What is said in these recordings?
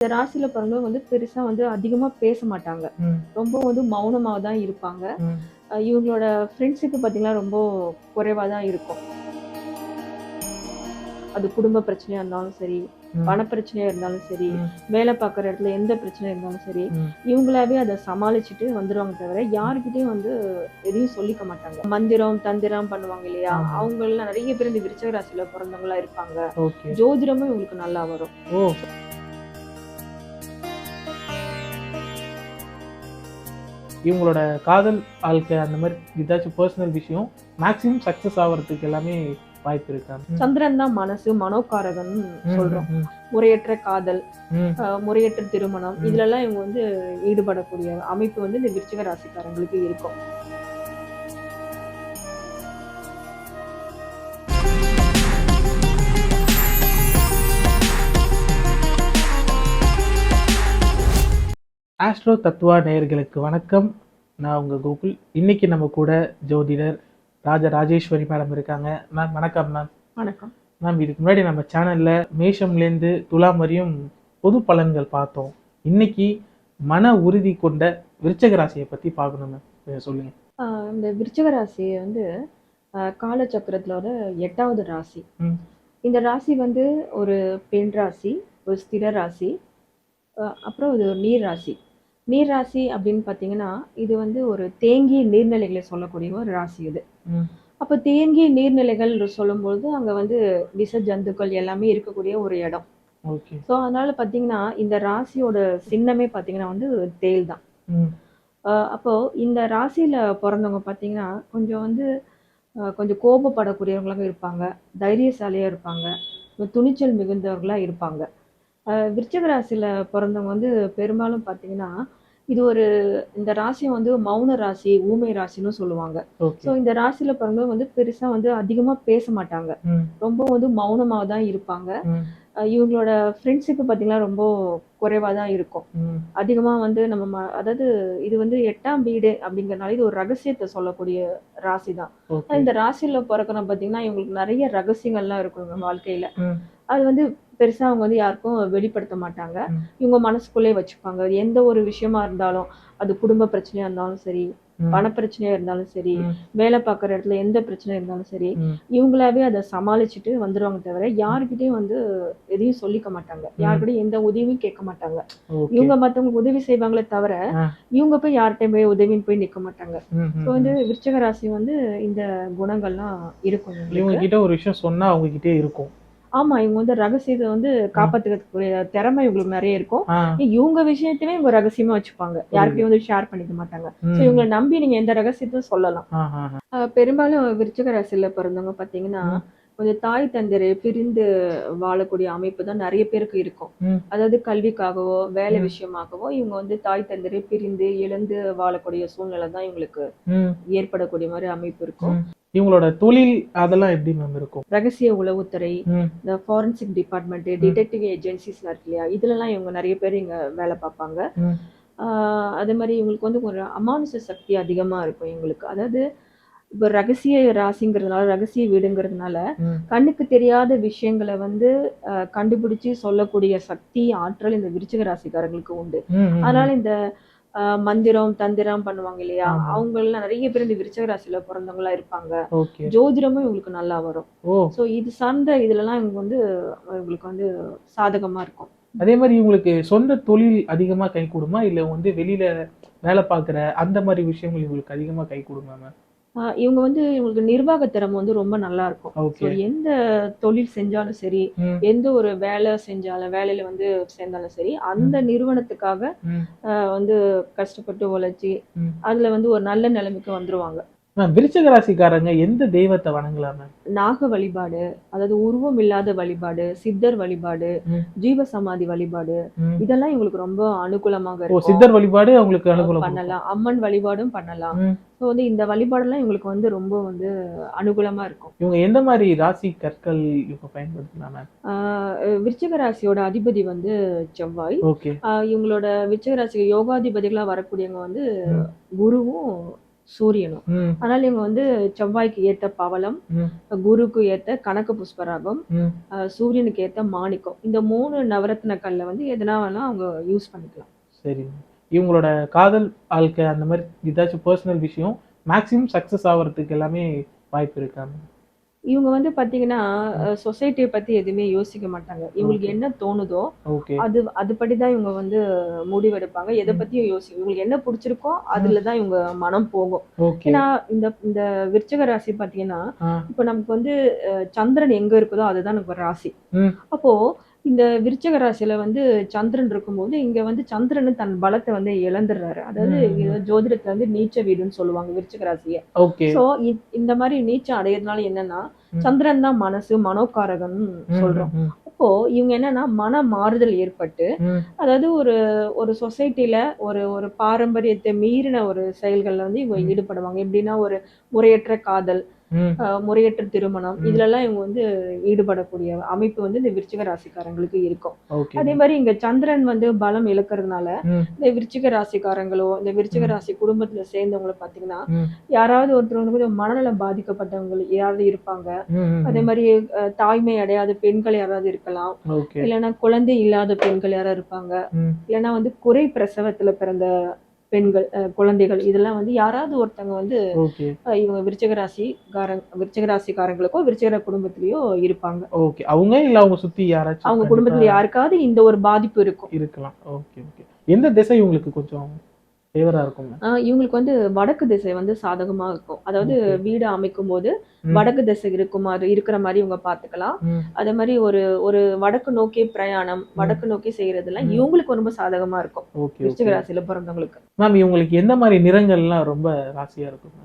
இந்த ராசியில பிறந்தவங்க பெருசா அதிகமா பேச மாட்டாங்க. ம். ரொம்ப மௌனமா தான் இருப்பாங்க. ம். இவங்களோட ஃப்ரெண்ட்ஷிப் பார்த்தீங்கன்னா, ரொம்ப குறைவா தான் இருக்கும். அது குடும்ப பிரச்சனையா இருந்தாலும் சரி, ம். பண பிரச்சனையா இருந்தாலும் சரி, ம். வேலை பார்க்குற இடத்துல எந்த பிரச்சனையா இருந்தாலும் சரி, ம். இவங்களாவே அத சமாளிச்சுட்டு வந்துருவாங்க தவிர, யார்கிட்டயும் எதையும் சொல்லிக்க மாட்டாங்க. மந்திரம், தந்திரம் பண்ணுவாங்க இல்லையா? ஆமா. அவங்கலாம் நெறைய பேர் இந்த விருச்சிக ராசியில பிறந்தவங்களா இருப்பாங்க. ஓகே. ஜோதிடமும் இவங்களுக்கு நல்லா வரும். ஓ! இவங்களோட காதல் வாழ்க்கை அந்த மாரி ஏதாச்சும் பர்சனல் விஷயம் மேக்ஸிமம் சக்சஸ் ஆவறதுக்கு எல்லாமே வாய்ப்பு இருக்கா? சந்திரன் தான் மனசு, மனோகாரகன் சொல்றோம். ம். முறையற்ற காதல், ம். முறையற்ற திருமணம், ம். இதுலலாம் இவங்க ஈடுபடக்கூடிய அமைப்பு இந்த விருச்சிக ராசிக்காரங்களுக்கு இருக்கும். ஆஸ்ட்ரோ தத்துவா நேயர்களுக்கு வணக்கம். நான் உங்க கோகுல். இன்னைக்கு நம்ம கூட ஜோதிடர் ராஜேஸ்வரி மேடம் இருக்காங்க. மேம் வணக்கம் மேம். வணக்கம். மேம், இதுக்கு முன்னாடி நம்ம சேனல்ல மேஷம்லேருந்து துலாம் வரையும் பொது பலன்கள் பார்த்தோம். இன்னைக்கு மன உறுதி கொண்ட விருச்சிக ராசியை பத்தி பார்க்கணும் மேம். கொஞ்சம் சொல்லுங்க. இந்த விருச்சிக ராசி காலச்சக்கரத்தோட 8வது ராசி. ம். இந்த ராசி ஒரு பெண் ராசி, ஒரு ஸ்திர ராசி, அப்புறம் இது ஒரு நீர் ராசி. நீர் ராசி அப்படின்னு பார்த்தீங்கன்னா, இது ஒரு தேங்கிய நீர்நிலைகளை சொல்லக்கூடிய ஒரு ராசி இது. ம். அப்போ தேங்கிய நீர்நிலைகள் சொல்லும்பொழுது, அங்க விஷ ஜந்துக்கள் எல்லாமே இருக்கக்கூடிய ஒரு இடம். ஓகே. ஸோ அதனால பார்த்தீங்கன்னா, இந்த ராசியோட சின்னமே பார்த்தீங்கன்னா தேள் தான். ம். அப்போ இந்த ராசியில பிறந்தவங்க பார்த்தீங்கன்னா, கொஞ்சம் கோபப்படக்கூடியவங்களாக இருப்பாங்க, தைரியசாலியா இருப்பாங்க, துணிச்சல் மிகுந்தவர்களா இருப்பாங்க. விருச்சிக ராசியில பிறந்தவங்க பெரும்பாலும் பார்த்தீங்கன்னா, இது இந்த ராசிய மௌன ராசி, ஊமை ராசின்னு சொல்லுவாங்க. ஓகே. ஸோ இந்த ராசியில பிறந்தவங்க பெருசா அதிகமா பேச மாட்டாங்க. ம். ரொம்ப மௌனமா தான் இருப்பாங்க. ம். இவங்களோட ஃப்ரெண்ட்ஷிப் பார்த்தீங்கன்னா, ரொம்ப குறைவா தான் இருக்கும். ம். அதிகமா நம்ம அதாவது இது 8ஆம் வீடு அப்படிங்கிறனால, இது ஒரு ரகசியத்த சொல்லக்கூடிய ராசி தான். ஓகே. இந்த ராசியில பொறக்கிறவங்க பார்த்தீங்கன்னா, இவங்களுக்கு நெறைய ரகசியங்கள்லாம் இருக்கும் இவங்க வாழ்க்கையில. ம். அது பெருசா அவங்க யாருக்கும் வெளிப்படுத்த மாட்டாங்க. ம். இவங்க மனசுக்குள்ளயே வச்சுப்பாங்க. எந்த ஒரு விஷயமா இருந்தாலும், அது குடும்ப பிரச்சனையா இருந்தாலும் சரி, ம். பண பிரச்சனையா இருந்தாலும் சரி, ம். வேலை பார்க்குற இடத்துல எந்த பிரச்சனை இருந்தாலும் சரி, ம். இவங்களாவே அத சமாளிச்சுட்டு வந்துருவாங்க தவிர, யார்கிட்டயும் எதையும் சொல்லிக்க மாட்டாங்க. யார்கிட்டயும் எந்த உதவியும் கேட்க மாட்டாங்க. ஓகே. இவங்க மத்தவங்களுக்கு உதவி செய்வாங்களே தவிர, ஆ. இவங்க போய் யார்ட்டயும் போய் உதவின்னு போய் நிக்க மாட்டாங்க. ம். ஸோ விருச்சிக ராசி இந்த குணங்கள்லாம் இருக்கும் இவங்க இவங்களுக்கு. கிட்ட ஒரு விஷயம் சொன்னா அவங்க கிட்டே இருக்கும். ஆமா. இவங்க ரகசியத்த காப்பாத்துக்கக்கூடிய திறமை இவங்களுக்கு நெறைய இருக்கும். ஆ. இவங்க விஷயத்தையுமே இவங்க ரகசியமா வச்சுப்பாங்க. யார்கிட்டயும் ஷேர் பண்ணிக்க மாட்டாங்க. ஸோ ம். இவங்கள நம்பி நீங்க எந்த ரகசியத்தையும் சொல்லலாம். ஆஹாஹா. பெரும்பாலும் விருச்சிக ராசியில பிறந்தவங்க பார்த்தீங்கன்னா, ம். கொஞ்சம் தாய் தந்தையரை பிரிந்து வாழக்கூடிய அமைப்பு தான் நெறைய பேருக்கு இருக்கும். ம். அதாவது கல்விக்காகவோ, வேலை ம். விஷயமாகவோ இவங்க தாய் தந்தையரை பிரிந்து, இழந்து வாழக்கூடிய சூழ்நிலை தான் இவங்களுக்கு ம். ஏற்படக்கூடிய மாரி அமைப்பு இருக்கும். ம். இவங்களோட தொழில் அதெல்லாம் எப்படி மேம் இருக்கும்? ரகசிய உளவுத்துறை, ம். இந்த ஃபாரன்சிக் டிபார்ட்மெண்ட், ம். டிடெக்டிவ் ஏஜென்சிஸ்லாம் இருக்கு இல்லையா? இதுலலாம் இவங்க நெறைய பேர் இங்க வேலை பார்ப்பாங்க. ம். அதே மாரி இவங்களுக்கு ஒரு அமானுஷ சக்தி அதிகமா இருக்கும் இவங்களுக்கு. அதாவது இப்ப ரகசிய ராசிங்கிறதுனால, ரகசிய வீடுங்கிறதுனால, ம். கண்ணுக்கு தெரியாத விஷயங்கள கண்டுபிடிச்சு சொல்லக்கூடிய சக்தி, ஆற்றல் இந்த விருச்சிக ராசிக்காரங்களுக்கு உண்டு. ம். அதனால இந்த மந்திரம், தந்திரம் பண்ணுவாங்க இல்லையா? ஆமா. அவங்கலாம் நெறைய பேர் இந்த விருச்சிக ராசியில பிறந்தவங்களா இருப்பாங்க. ஓகே. ஜோதிடமும் இவங்களுக்கு நல்லா வரும். ஓ! ஸோ இது சார்ந்த இதுலலாம் இவங்க இவங்களுக்கு சாதகமா இருக்கும். அதே மாரி இவங்களுக்கு சொந்த தொழில் அதிகமா கைகூடுமா? இல்ல வெளியில வேலை பார்க்குற அந்த மாரி விஷயங்கள் இவங்களுக்கு அதிகமா கைகூடுமா மேம்? இவங்க இவங்களுக்கு நிர்வாக திறமை ரொம்ப நல்லா இருக்கும். So okay. எந்த தொழில் செஞ்சாலும் சரி, ம். எந்த ஒரு வேலை செஞ்சாலும் வேலையில சேர்ந்தாலும் சரி, அந்த நிறுவனத்துக்காக ம். கஷ்டப்பட்டு உழைச்சு, ம். அதுல ஒரு நல்ல நிலைமைக்கு வந்துருவாங்க. மேம், விருச்சிக ராசிக்காரங்க எந்த தெய்வத்தை வணங்கலாம் மேம்? நாக வழிபாடு, அதாவது உருவம் இல்லாத வழிபாடு, சித்தர் வழிபாடு, ம். ஜீவ சமாதி வழிபாடு, ம். இதெல்லாம் இவங்களுக்கு ரொம்ப அனுகூலமாக ஓ, இருக்கும். சித்தர் வழிபாடு அவங்களுக்கு அனுகூலம் கொடுக்கும். பண்ணலாம். அம்மன் வழிபாடும் பண்ணலாம். ம். ஸோ இந்த வழிபாடெல்லாம் இவங்களுக்கு ரொம்ப அனுகூலமா இருக்கும். இவங்க எந்த மாரி ராசி கற்கள் இவங்க பயன்படுத்தலாம் மேம்? விருச்சிக ராசியோட அதிபதி செவ்வாய். ஓகே. இவங்களோட விருச்சிக ராசிக்கு யோகாதிபதிகளா வரக்கூடியவங்க ம். குருவும், சூரியனும். ம் அதனால இவங்க வந்து செவ்வாய்க்கு ஏத்த பவளம், ம் குருக்கு ஏத்த கனக புஷ்பராகம், ம் சூரியனுக்கு ஏத்த மாணிக்கம். இந்த 3 நவரத்ன கல்ல வந்து எதனா வேணா அவங்க யூஸ் பண்ணிக்கலாம். சரிங்க. இவங்களோட காதல் வாழ்க்கை அந்த மாதிரி ஏதாச்சும் பர்சனல் விஷயம் மேக்ஸிமம் சக்ஸஸ் ஆகிறதுக்கு எல்லாமே வாய்ப்பு இருக்காங்க. இவங்க வந்து பாத்தீங்கன்னா சொசைட்டியை பத்தி எதுவுமே யோசிக்க மாட்டாங்க. இவங்களுக்கு ஓகே என்ன தோணுதோ ஓகே. அதுபடிதான் இவங்க வந்து முடிவெடுப்பாங்க. எதை ம் பத்தியும் இவங்களுக்கு என்ன பிடிச்சிருக்கோ ம் அதுலதான் இவங்க மனம் போகும். ஓகே. ஏன்னா இந்த இந்த விருச்சிக ராசி பாத்தீங்கன்னா, ஆ இப்ப நமக்கு வந்து சந்திரன் எங்க இருக்குதோ அதுதான் நமக்கு ராசி. ம் அப்போ இந்த விருச்சிக ராசியில வந்து சந்திரன் இருக்கும்போது இங்க வந்து சந்திரன் தன் பலத்தை வந்து இழந்துடுறாரு. அதாவது ம் ம் ஜோதிடத்துல வந்து நீச்ச வீடுன்னு சொல்லுவாங்க விருச்சிக ராசிய. ஓகே. சோ இந்த மாதிரி நீச்சம் அடையறதுனால என்னன்னா, ம் சந்திரன் தான் மனசு மனோகாரகன் ம் சொல்றோம். ம் அப்போ இவங்க என்னன்னா மன மாறுதல் ஏற்பட்டு, ம் அதாவது ஒரு ஒரு சொசைட்டில ஒரு ஒரு பாரம்பரியத்தை மீறின ஒரு செயல்கள்ல வந்து இவங்க ம் ஈடுபடுவாங்க. எப்படின்னா ஒரு முறையற்ற காதல், ம் முறையற்ற திருமணம் ம் இதுலலாம் இவங்க வந்து ஈடுபடக்கூடிய அமைப்பு வந்து இந்த விருச்சிக ராசிக்காரங்களுக்கு இருக்கும். ஓகே. அதே மாதிரி இங்க சந்திரன் வந்து பலம் இழக்கிறதுனால ம் இந்த விருச்சிக ராசிக்காரங்களோ இந்த விருச்சிக ம் ராசி குடும்பத்துல சேர்ந்தவங்கள பாத்தீங்கன்னா, ம் யாராவது ஒருத்தர் வந்து கொஞ்சம் மனநலம் பாதிக்கப்பட்டவங்க யாராவது இருப்பாங்க. ம் அதே ம் மாதிரி தாய்மை அடையாத பெண்கள் யாராவது இருக்கலாம். ஓகே. இல்லைன்னா குழந்தை இல்லாத பெண்கள் யாராவது இருப்பாங்க. ம் இல்லைன்னா வந்து குறை பிரசவத்துல பிறந்த பெண்கள், குழந்தைகள் இதெல்லாம் வந்து யாராவது ஒருத்தவங்க வந்து ஓகே இவங்க விருச்சிக ராசிக்காரங்களுக்கோ விருச்சிக குடும்பத்திலயோ இருப்பாங்க. ஓகே. அவங்க இல்ல அவங்க சுத்தி யாராச்சும் அவங்க கண்டிப்பா குடும்பத்துல யாருக்காவது இந்த ஒரு பாதிப்பு இருக்கும். இருக்கலாம். Okay okay. எந்த திசை உங்களுக்கு கொஞ்சம் ஃபேவரா இருக்குங்க? இவங்களுக்கு வந்து வடக்கு திசை வந்து சாதகமா இருக்கும். அதாவது ஓகே. வீடு அமைக்கும் போது ம் வடக்கு திசை இருக்கிற மாதிரி இவங்க பாத்துக்கலாம். ம் அதே மாதிரி ஒரு ஒரு வடக்கு நோக்கி பிரயாணம், ம் வடக்கு நோக்கி செய்யறதெல்லாம் ம் இவங்களுக்கு ரொம்ப சாதகமா இருக்கும். ஓகே விருச்சிக ஓகே. ராசியில பிறந்தவங்களுக்கு. மேம் இவங்களுக்கு எந்த மாதிரி நிறங்கள்லாம் ரொம்ப ராசியா இருக்குங்க?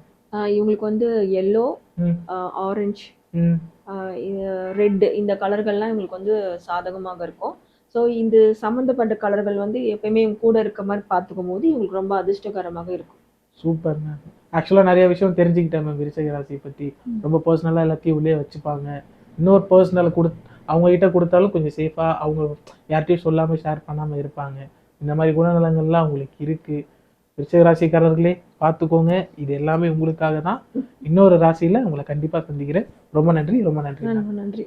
இவங்களுக்கு வந்து எல்லோ, ம் ஆரஞ்சு, ம் ரெட் இந்த கலர்கள்லாம் இவங்களுக்கு வந்து சாதகமாக இருக்கும். ஸோ இந்த சம்மந்தப்பட்ட கலர்கள் வந்து எப்பயுமே இவங்க கூட இருக்க மாதிரி பார்த்துக்கும் போது இவங்களுக்கு ரொம்ப அதிர்ஷ்டகரமாக இருக்கும். Super ma'am. ஆக்சுவலாக நிறைய விஷயம் தெரிஞ்சுக்கிட்டேன் மேம் விருச்சிக ராசியை பற்றி. ம். ரொம்ப பர்சனலாக எல்லாத்தையும் உள்ளே வச்சுப்பாங்க. இன்னொரு பர்சனலை அவங்க கிட்ட கொடுத்தாலும் கொஞ்சம் சேஃபாக அவங்க யார்கிட்டையும் சொல்லாமல் ஷேர் பண்ணாமல் இருப்பாங்க. இந்த மாதிரி குணநலங்கள்லாம் அவங்களுக்கு இருக்குது. விருச்சிக ராசிக்காரர்களே பார்த்துக்கோங்க. இது எல்லாமே உங்களுக்காக தான். இன்னொரு ராசியில் உங்களை கண்டிப்பாக சந்திக்கிறேன். ரொம்ப நன்றி ரொம்ப நன்றி மேம். நன்றி.